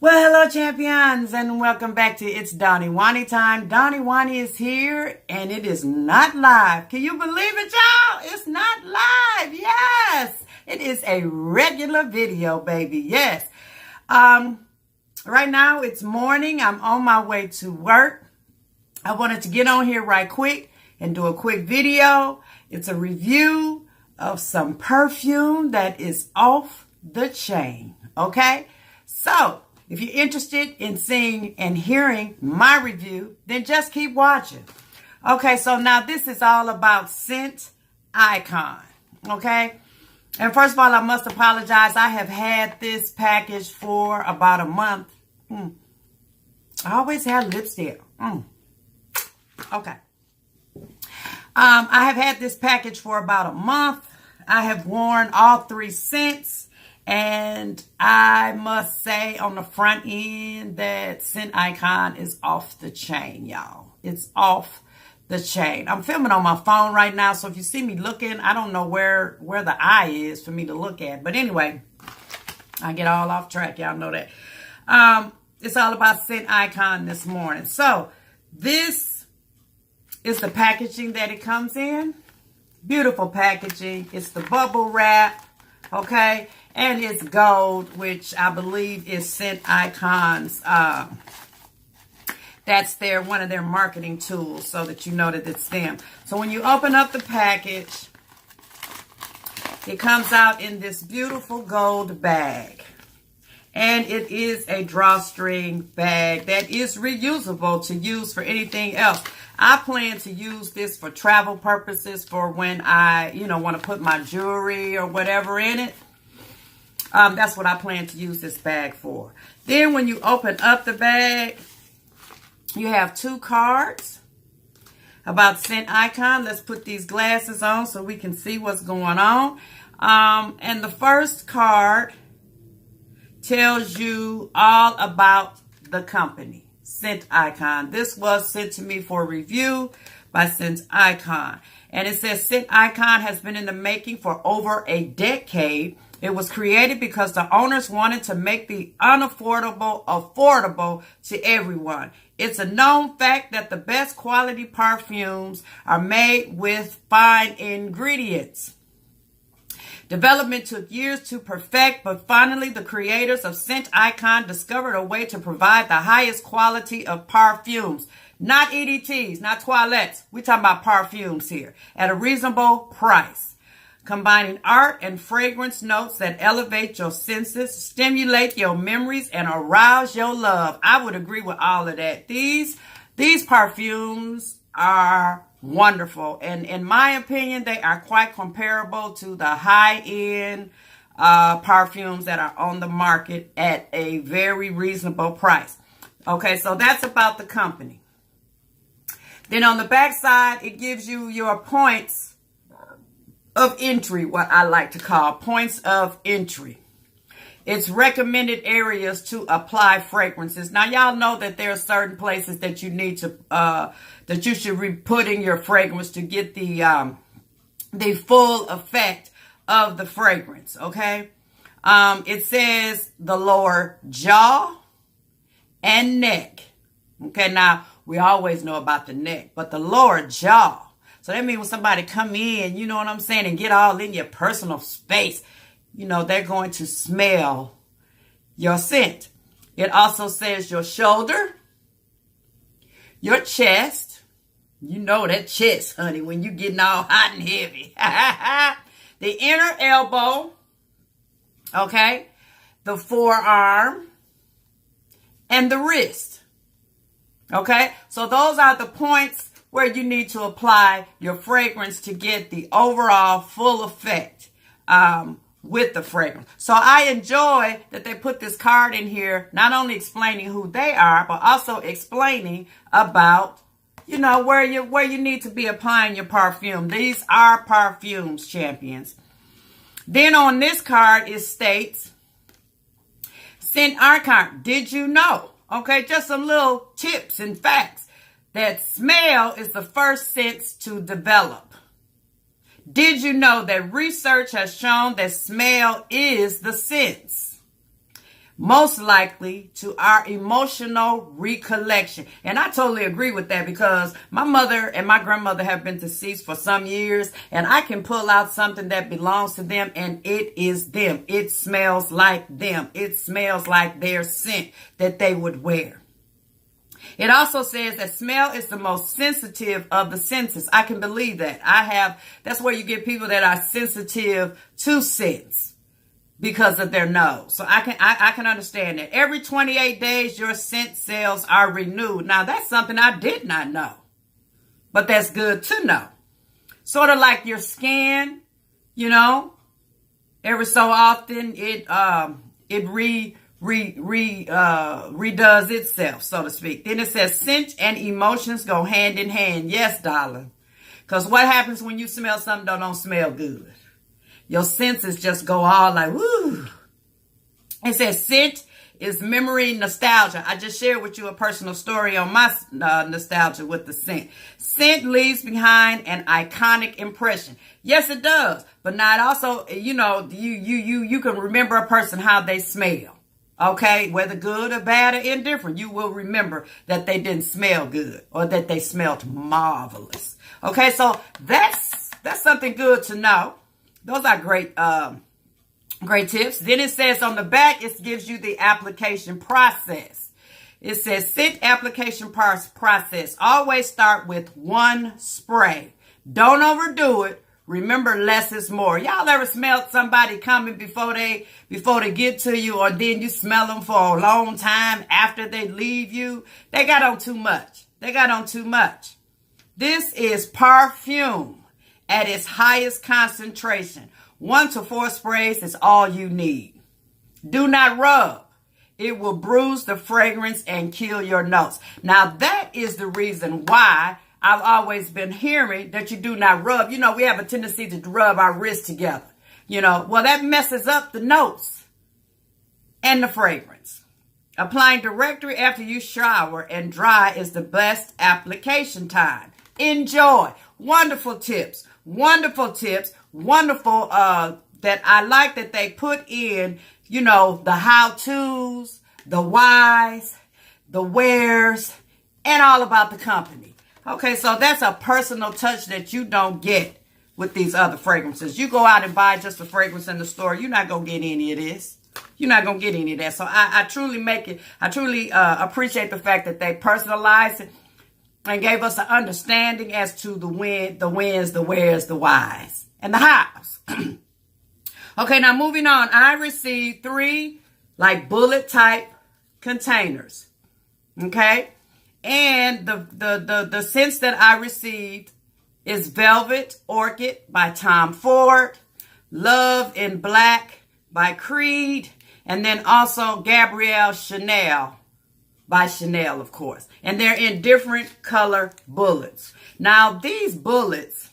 Well, hello, champions, and welcome back to ItsDawnyWawnyTime. Dawny Wawny is here, and it is not live. Can you believe it, y'all? It's not live. Yes, it is a regular video, baby. Yes. Right now it's morning. I'm on my way to work. I wanted to get on here right quick and do a quick video. It's a review of some perfume that is off the chain. Okay, so if you're interested in seeing and hearing my review, then just keep watching. Okay, so now this is all about Scent Icon. Okay, and first of all, I must apologize. I have had this package for about a month. I always have lipstick. Okay. I have had this package for about a month. I have worn all three scents. And I must say on the front end that Scent Icon is off the chain, y'all. It's off the chain. I'm filming on my phone right now, so if you see me looking, I don't know where the eye is for me to look at. But anyway, I get all off track. Y'all know that. It's all about Scent Icon this morning. So this is the packaging that it comes in. Beautiful packaging. It's the bubble wrap. Okay. And it's gold, which I believe is Scent Icon's. That's one of their marketing tools, so that you know that it's them. So when you open up the package, it comes out in this beautiful gold bag. And it is a drawstring bag that is reusable to use for anything else. I plan to use this for travel purposes, for when I, want to put my jewelry or whatever in it. That's what I plan to use this bag for. Then when you open up the bag, you have two cards about Scent Icon. Let's put these glasses on so we can see what's going on. And the first card tells you all about the company, Scent Icon. This was sent to me for review by Scent Icon. And it says Scent Icon has been in the making for over a decade. It was created because the owners wanted to make the unaffordable affordable to everyone. It's a known fact that the best quality perfumes are made with fine ingredients. Development took years to perfect, but finally the creators of Scent Icon discovered a way to provide the highest quality of perfumes. Not EDTs, not toilettes. We're talking about perfumes here at a reasonable price. Combining art and fragrance notes that elevate your senses, stimulate your memories, and arouse your love. I would agree with all of that. These perfumes are wonderful. And in my opinion, they are quite comparable to the high-end perfumes that are on the market at a very reasonable price. Okay, so that's about the company. Then on the back side, it gives you your points of entry, what I like to call points of entry. It's recommended areas to apply fragrances. Now, y'all know that there are certain places that you need to, that you should be putting your fragrance to get the full effect of the fragrance, okay? It says the lower jaw and neck. Okay, now, we always know about the neck, but the lower jaw. So that means when somebody come in, you know what I'm saying, and get all in your personal space, they're going to smell your scent. It also says your shoulder, your chest. You know that chest, honey, when you're getting all hot and heavy. The inner elbow, okay, the forearm, and the wrist. Okay, so those are the points where you need to apply your fragrance to get the overall full effect with the fragrance. So I enjoy that they put this card in here, not only explaining who they are, but also explaining about, where you need to be applying your perfume. These are perfumes, champions. Then on this card, it states, Scent Icon, did you know? Okay, just some little tips and facts. That smell is the first sense to develop. Did you know that research has shown that smell is the sense? most likely to our emotional recollection. And I totally agree with that, because my mother and my grandmother have been deceased for some years, and I can pull out something that belongs to them, and it is them. It smells like them. It smells like their scent that they would wear. It also says that smell is the most sensitive of the senses. I can believe that. That's where you get people that are sensitive to scents because of their nose. So I can understand that. Every 28 days, your scent cells are renewed. Now, that's something I did not know, but that's good to know. Sort of like your skin, you know, every so often it redoes itself, so to speak. Then it says scent and emotions go hand in hand. Yes, darling. Because what happens when you smell something that don't smell good? Your senses just go all like, woo. It says scent is memory nostalgia. I just shared with you a personal story on my nostalgia with the scent. Scent leaves behind an iconic impression. Yes, it does. But not also, you know, you can remember a person how they smell. Okay, whether good or bad or indifferent, you will remember that they didn't smell good or that they smelled marvelous. Okay, so that's something good to know. Those are great tips. Then it says on the back, it gives you the application process. It says scent application process. Always start with one spray. Don't overdo it. Remember, less is more. Y'all ever smelled somebody coming before they get to you, or then you smell them for a long time after they leave you? They got on too much. This is perfume at its highest concentration. 1 to 4 sprays is all you need. Do not rub. It will bruise the fragrance and kill your notes. Now, that is the reason why I've always been hearing that you do not rub. You know, we have a tendency to rub our wrists together. You know, well, that messes up the notes and the fragrance. Applying directly after you shower and dry is the best application time. Enjoy. Wonderful tips. Wonderful that I like that they put in, you know, the how-tos, the whys, the wheres, and all about the company. Okay, so that's a personal touch that you don't get with these other fragrances. You go out and buy just a fragrance in the store, you're not going to get any of this. You're not going to get any of that. So I truly appreciate the fact that they personalized it and gave us an understanding as to the when, the whens, the wheres, the whys, and the hows. Okay, now moving on. I received 3 like bullet type containers. Okay. And the scents that I received is Velvet Orchid by Tom Ford, Love in Black by Creed, and then also Gabrielle Chanel by Chanel, of course. And they're in different color bullets. Now, these bullets,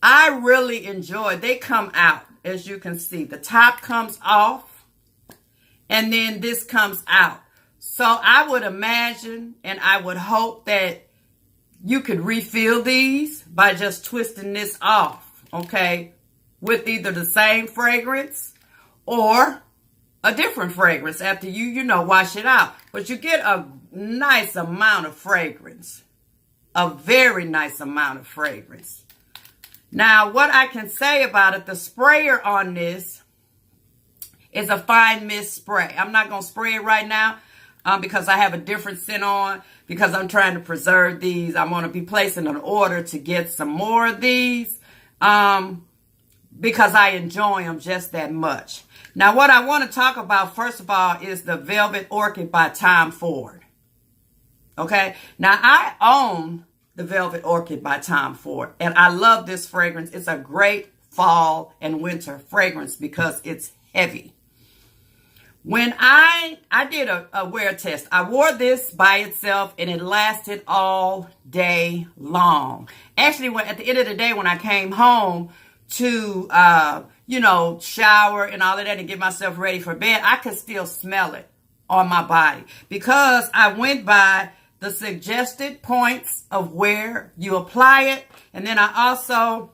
I really enjoy. They come out, as you can see. The top comes off, and then this comes out. So I would imagine and I would hope that you could refill these by just twisting this off, okay, with either the same fragrance or a different fragrance after you wash it out. But you get a nice amount of fragrance, a very nice amount of fragrance. Now, what I can say about it, the sprayer on this is a fine mist spray. I'm not going to spray it right now. Because I have a different scent on, because I'm trying to preserve these. I'm going to be placing an order to get some more of these because I enjoy them just that much. Now, what I want to talk about, first of all, is the Velvet Orchid by Tom Ford. Okay? Now, I own the Velvet Orchid by Tom Ford, and I love this fragrance. It's a great fall and winter fragrance because it's heavy. When I did a wear test, I wore this by itself and it lasted all day long. Actually, at the end of the day, when I came home to, shower and all of that and get myself ready for bed, I could still smell it on my body because I went by the suggested points of where you apply it. And then I also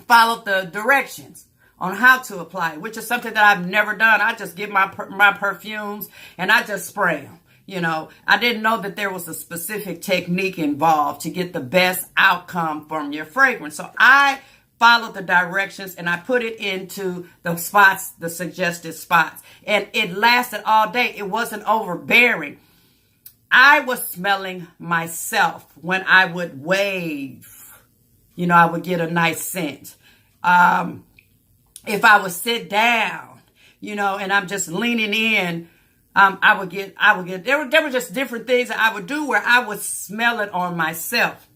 followed the directions on how to apply it, which is something that I've never done. I just get my perfumes and I just spray them. You know, I didn't know that there was a specific technique involved to get the best outcome from your fragrance. So I followed the directions and I put it into the spots, the suggested spots. And it lasted all day. It wasn't overbearing. I was smelling myself when I would wave. You know, I would get a nice scent. If I would sit down, you know, and I'm just leaning in, I would get, there were just different things that I would do where I would smell it on myself.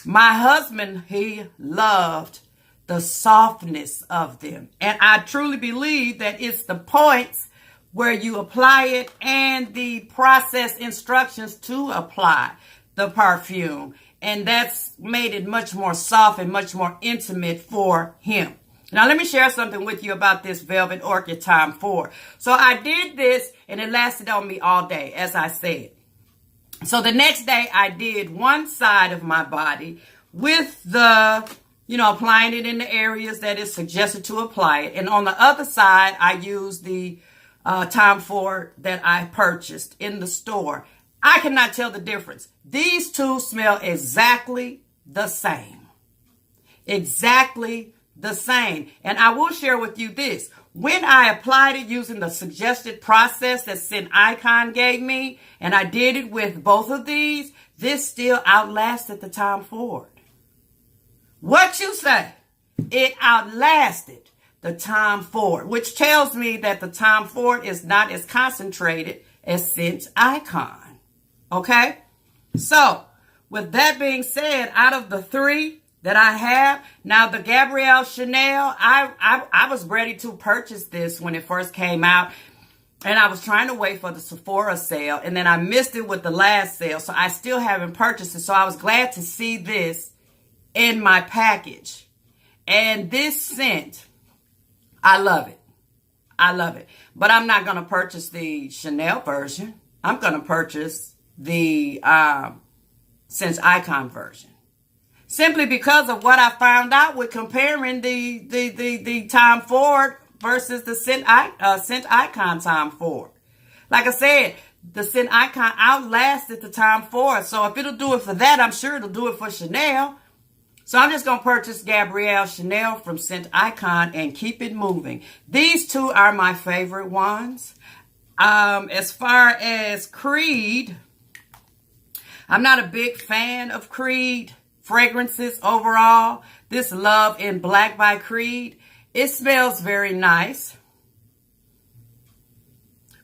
My husband, he loved the softness of them. And I truly believe that it's the points where you apply it and the process instructions to apply the perfume. And that's made it much more soft and much more intimate for him. Now, let me share something with you about this Velvet Orchid Time 4. So I did this and it lasted on me all day, as I said. So the next day I did one side of my body with the, you know, applying it in the areas that is suggested to apply it. And on the other side, I used the Time 4 that I purchased in the store. I cannot tell the difference. These two smell exactly the same. Exactly the same. And I will share with you this. When I applied it using the suggested process that Scent Icon gave me, and I did it with both of these, this still outlasted the Time Ford. What you say? It outlasted the Time Ford, which tells me that the Time Ford is not as concentrated as Scent Icon. Okay? So, with that being said, out of the three that I have, now the Gabrielle Chanel, I was ready to purchase this when it first came out. And I was trying to wait for the Sephora sale. And then I missed it with the last sale. So I still haven't purchased it. So I was glad to see this in my package. And this scent, I love it. I love it. But I'm not going to purchase the Chanel version. I'm going to purchase the Scent Icon version. Simply because of what I found out with comparing the Time Ford versus the Scent Icon Time Ford. Like I said, the Scent Icon outlasted the Time Ford. So if it'll do it for that, I'm sure it'll do it for Chanel. So I'm just going to purchase Gabrielle Chanel from Scent Icon and keep it moving. These two are my favorite ones. As far as Creed, I'm not a big fan of Creed fragrances overall. This Love in Black by Creed, it smells very nice,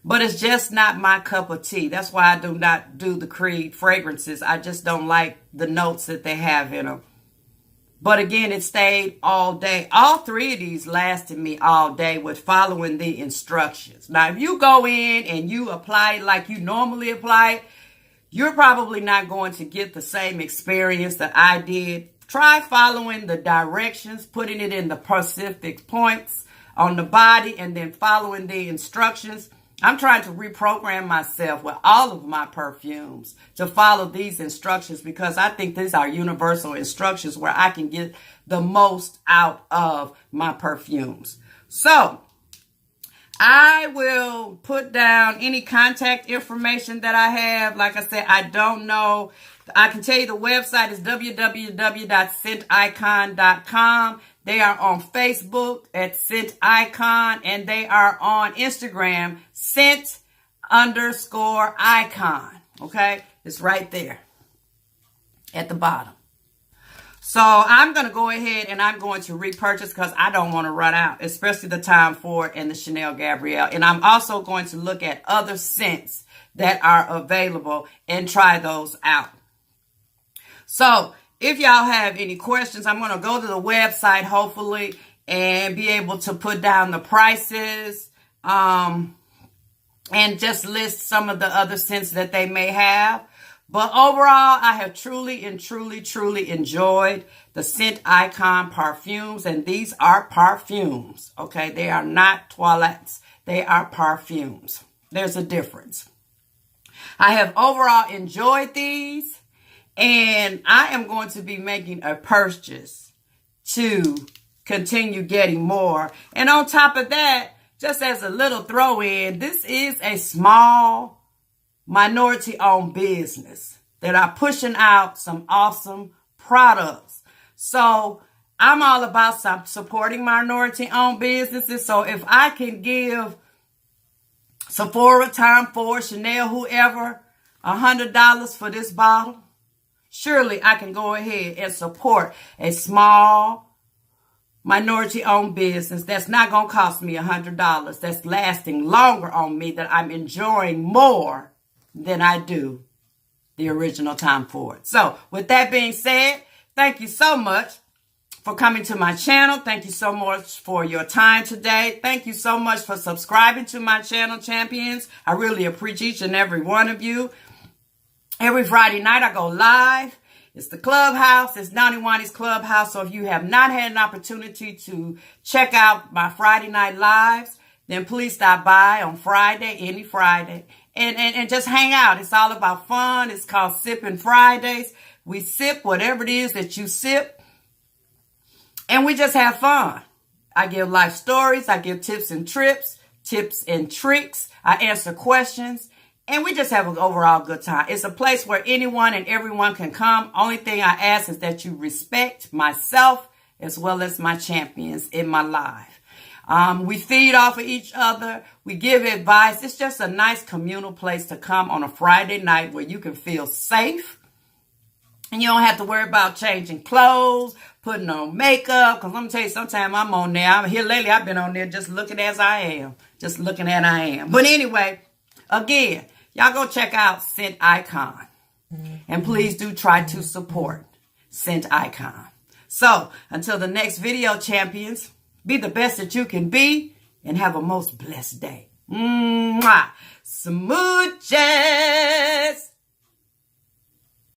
but it's just not my cup of tea. That's why I do not do the Creed fragrances. I just don't like the notes that they have in them. But again, it stayed all day. All three of these lasted me all day with following the instructions. Now, if you go in and you apply it like you normally apply it, you're probably not going to get the same experience that I did. Try following the directions, putting it in the specific points on the body, and then following the instructions. I'm trying to reprogram myself with all of my perfumes to follow these instructions because I think these are universal instructions where I can get the most out of my perfumes. So I will put down any contact information that I have. Like I said, I don't know. I can tell you the website is www.scenticon.com. They are on Facebook at Scent Icon, and they are on Instagram, Scent_Icon. Okay? It's right there at the bottom. So I'm going to go ahead and I'm going to repurchase because I don't want to run out, especially the Time Ford and the Chanel Gabrielle. And I'm also going to look at other scents that are available and try those out. So if y'all have any questions, I'm going to go to the website, hopefully, and be able to put down the prices and just list some of the other scents that they may have. But overall, I have truly enjoyed the Scent Icon perfumes. And these are perfumes, okay? They are not toilettes. They are perfumes. There's a difference. I have overall enjoyed these. And I am going to be making a purchase to continue getting more. And on top of that, just as a little throw in, this is a small minority-owned business that are pushing out some awesome products. So I'm all about supporting minority-owned businesses. So if I can give Sephora, Tom Ford, Chanel, whoever, $100 for this bottle, surely I can go ahead and support a small minority-owned business that's not going to cost me $100, that's lasting longer on me, that I'm enjoying more than I do the original Tom Ford. So with that being said, thank you so much for coming to my channel. Thank you so much for your time today. Thank you so much for subscribing to my channel, champions. I really appreciate each and every one of you. Every Friday night I go live. It's the Clubhouse. It's ItsDawnyWawny's Clubhouse. So if you have not had an opportunity to check out my Friday night lives, then please stop by on Friday, any Friday, and just hang out. It's all about fun. It's called Sipping Fridays. We sip whatever it is that you sip, and we just have fun. I give life stories. I give tips and tricks. I answer questions. And we just have an overall good time. It's a place where anyone and everyone can come. Only thing I ask is that you respect myself as well as my champions in my life. We feed off of each other. We give advice. It's just a nice communal place to come on a Friday night where you can feel safe. And you don't have to worry about changing clothes, putting on makeup. Because I'm going to tell you, sometimes I'm on there. I'm here lately. I've been on there just looking as I am. Just looking at I am. But anyway, again, y'all go check out Scent Icon. And please do try to support Scent Icon. So, until the next video, champions, be the best that you can be and have a most blessed day. Mwah! Smooches!